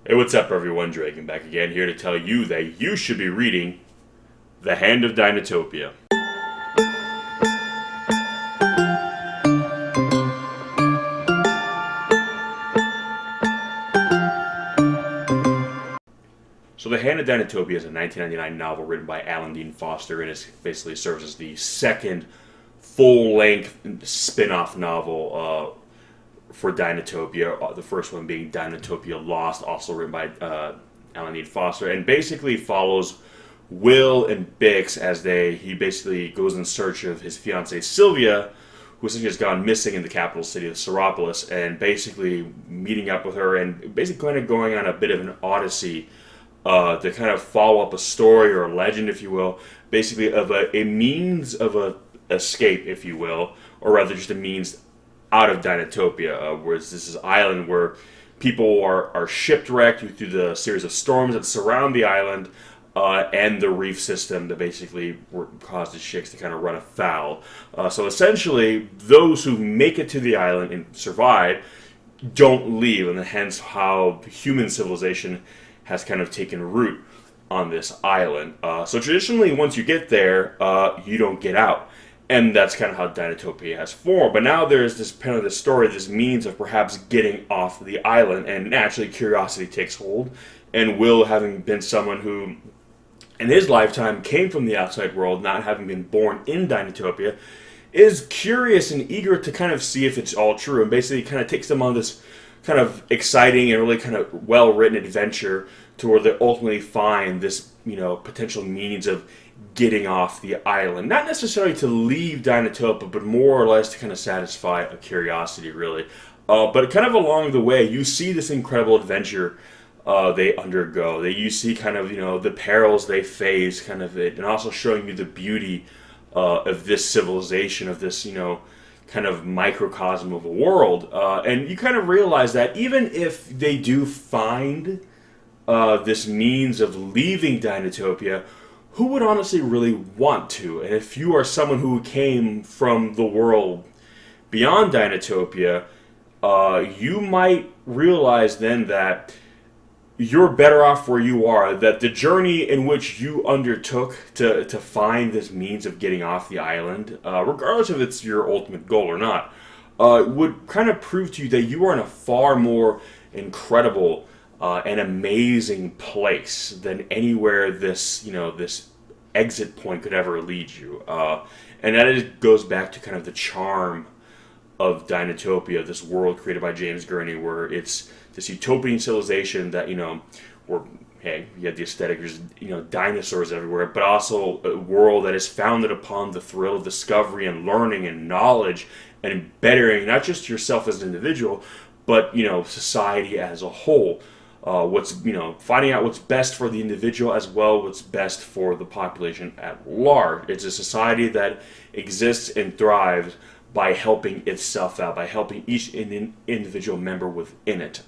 Hey, what's up, everyone? Dragon back again, here to tell you that you should be reading The Hand of Dinotopia. So, The Hand of Dinotopia is a 1999 novel written by Alan Dean Foster, and it basically serves as the second full-length spin-off novel for Dinotopia. The first one being Dinotopia Lost, also written by Alan Dean Foster, and basically follows Will and Bix as he basically goes in search of his fiancée Sylvia, who essentially has gone missing in the capital city of Seropolis, and basically meeting up with her and basically kind of going on a bit of an odyssey to kind of follow up a story or a legend, if you will, basically of a means of a escape, if you will, or rather just a means out of Dinotopia, whereas this is island where people are shipwrecked through the series of storms that surround the island and the reef system that basically caused the ships to kind of run afoul. So essentially, those who make it to the island and survive don't leave, and hence how human civilization has kind of taken root on this island. So traditionally, once you get there, you don't get out. And that's kind of how Dinotopia has formed. But now there's this kind of this story, this means of perhaps getting off the island, and naturally curiosity takes hold. And Will, having been someone who, in his lifetime, came from the outside world, not having been born in Dinotopia, is curious and eager to kind of see if it's all true, and basically kind of takes them on this kind of exciting and really kind of well-written adventure to where they ultimately find this, potential means of getting off the island. Not necessarily to leave Dinotopia, but more or less to kind of satisfy a curiosity, really. But kind of along the way, you see this incredible adventure they undergo. You see kind of, the perils they face, kind of it, and also showing you the beauty of this civilization, of this, kind of microcosm of a world. And you kind of realize that even if they do find this means of leaving Dinotopia, who would honestly really want to? And if you are someone who came from the world beyond Dinotopia, you might realize then that you're better off where you are, that the journey in which you undertook to find this means of getting off the island, regardless if it's your ultimate goal or not, would kind of prove to you that you are in a far more incredible an amazing place than anywhere this exit point could ever lead you. And that goes back to kind of the charm of Dinotopia, this world created by James Gurney, where it's this utopian civilization that, where, hey, you have the aesthetic, there's, dinosaurs everywhere, but also a world that is founded upon the thrill of discovery and learning and knowledge and bettering not just yourself as an individual, but, society as a whole. Finding out what's best for the individual as well what's best for the population at large. It's a society that exists and thrives by helping itself out, by helping each individual member within it.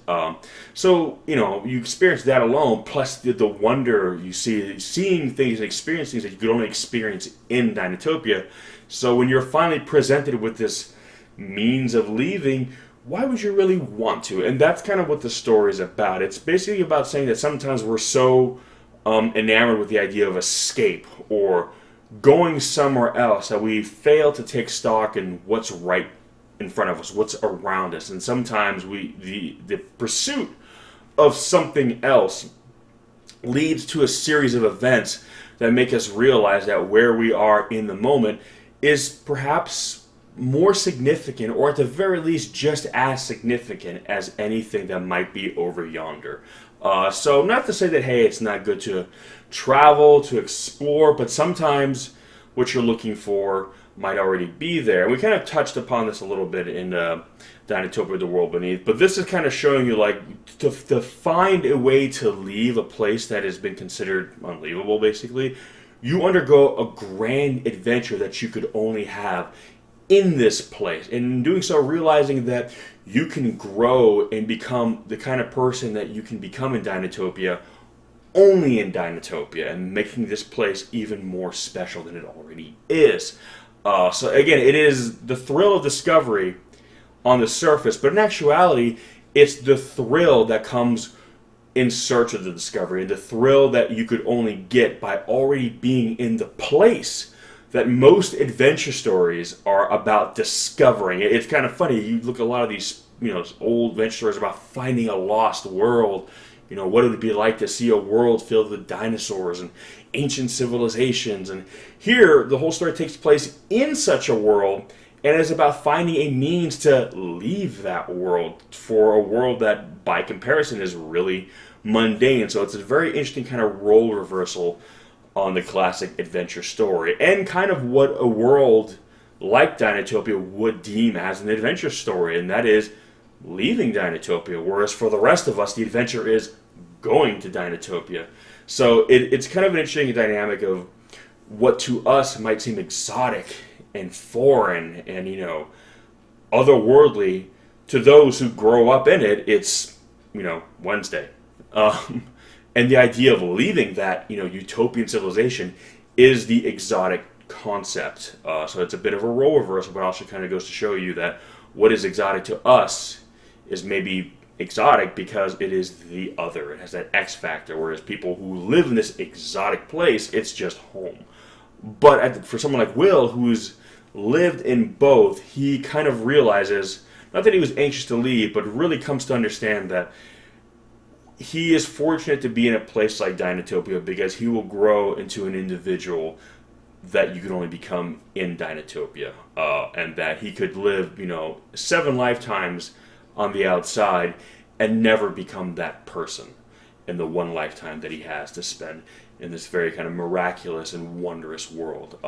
So you experience that alone, plus the wonder you see, seeing things and experiencing things that you could only experience in Dinotopia. So when you're finally presented with this means of leaving, why would you really want to? And that's kind of what the story is about. It's basically about saying that sometimes we're so enamored with the idea of escape or going somewhere else that we fail to take stock in what's right in front of us, what's around us. And sometimes the pursuit of something else leads to a series of events that make us realize that where we are in the moment is perhaps more significant, or at the very least just as significant as anything that might be over yonder. So not to say that, hey, it's not good to travel, to explore, but sometimes what you're looking for might already be there. And we kind of touched upon this a little bit in Dinotopia, The World Beneath, but this is kind of showing you, like, to find a way to leave a place that has been considered unleavable, basically, you undergo a grand adventure that you could only have in this place, and in doing so realizing that you can grow and become the kind of person that you can become in Dinotopia only in Dinotopia, and making this place even more special than it already is. So again, it is the thrill of discovery on the surface, but in actuality it's the thrill that comes in search of the discovery, and the thrill that you could only get by already being in the place. That most adventure stories are about discovering. It's kind of funny. You look at a lot of these, old adventure stories about finding a lost world. What it would be like to see a world filled with dinosaurs and ancient civilizations. And here, the whole story takes place in such a world, and is about finding a means to leave that world for a world that, by comparison, is really mundane. So it's a very interesting kind of role reversal on the classic adventure story, and kind of what a world like Dinotopia would deem as an adventure story, and that is leaving Dinotopia, whereas for the rest of us, the adventure is going to Dinotopia. So it's kind of an interesting dynamic of what to us might seem exotic and foreign and, otherworldly. To those who grow up in it, it's, Wednesday. And the idea of leaving that, utopian civilization is the exotic concept. So it's a bit of a role reversal, but also kind of goes to show you that what is exotic to us is maybe exotic because it is the other. It has that X factor, whereas people who live in this exotic place, it's just home. But for someone like Will, who's lived in both, he kind of realizes, not that he was anxious to leave, but really comes to understand that he is fortunate to be in a place like Dinotopia because he will grow into an individual that you can only become in Dinotopia. And that he could live, 7 lifetimes on the outside and never become that person in the one lifetime that he has to spend in this very kind of miraculous and wondrous world.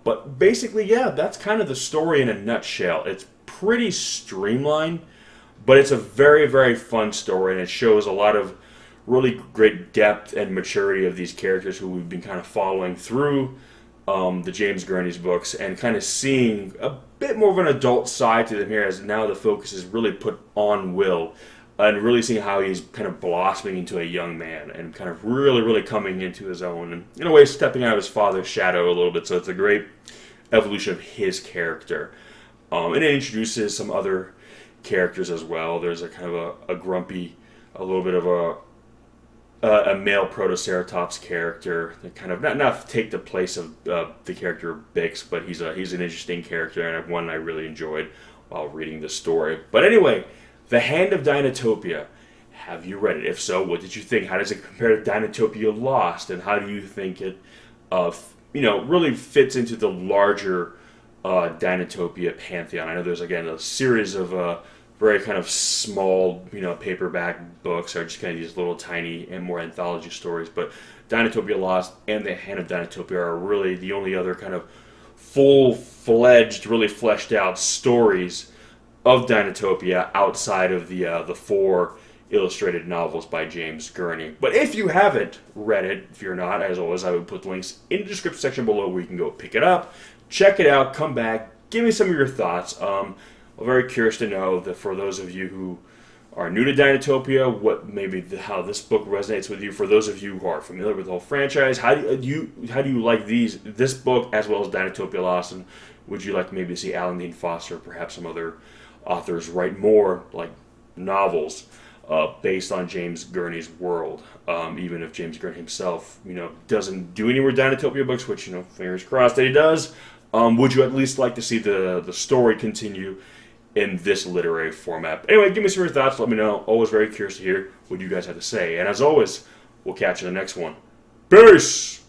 But basically, yeah, that's kind of the story in a nutshell. It's pretty streamlined, but it's a very, very fun story, and it shows a lot of really great depth and maturity of these characters who we've been kind of following through the James Gurney's books, and kind of seeing a bit more of an adult side to them here, as now the focus is really put on Will, and really seeing how he's kind of blossoming into a young man and kind of really, really coming into his own, and in a way stepping out of his father's shadow a little bit. So it's a great evolution of his character. And it introduces some other characters as well. There's a kind of a grumpy, a little bit of a male Protoceratops character that kind of not take the place of the character of Bix, but he's an interesting character, and one I really enjoyed while reading the story. But anyway, The Hand of Dinotopia. Have you read it? If so, what did you think? How does it compare to Dinotopia Lost, and how do you think it really fits into the larger Dinotopia pantheon? I know there's, again, a series of very kind of small, paperback books, or just kind of these little tiny and more anthology stories. But Dinotopia Lost and The Hand of Dinotopia are really the only other kind of full-fledged, really fleshed out stories of Dinotopia outside of the 4 illustrated novels by James Gurney. But if you haven't read it, if you're not, as always, I would put the links in the description section below where you can go pick it up, check it out, come back, give me some of your thoughts. I'm very curious to know that for those of you who are new to Dinotopia, how this book resonates with you. For those of you who are familiar with the whole franchise, how do you like this book as well as Dinotopia Lost? And would you like to maybe see Alan Dean Foster, or perhaps some other authors, write more like novels based on James Gurney's world? Even if James Gurney himself, doesn't do any more Dinotopia books, which, fingers crossed that he does. Would you at least like to see the story continue in this literary format? Anyway, give me some of your thoughts. Let me know. Always very curious to hear what you guys have to say. And as always, we'll catch you in the next one. Peace!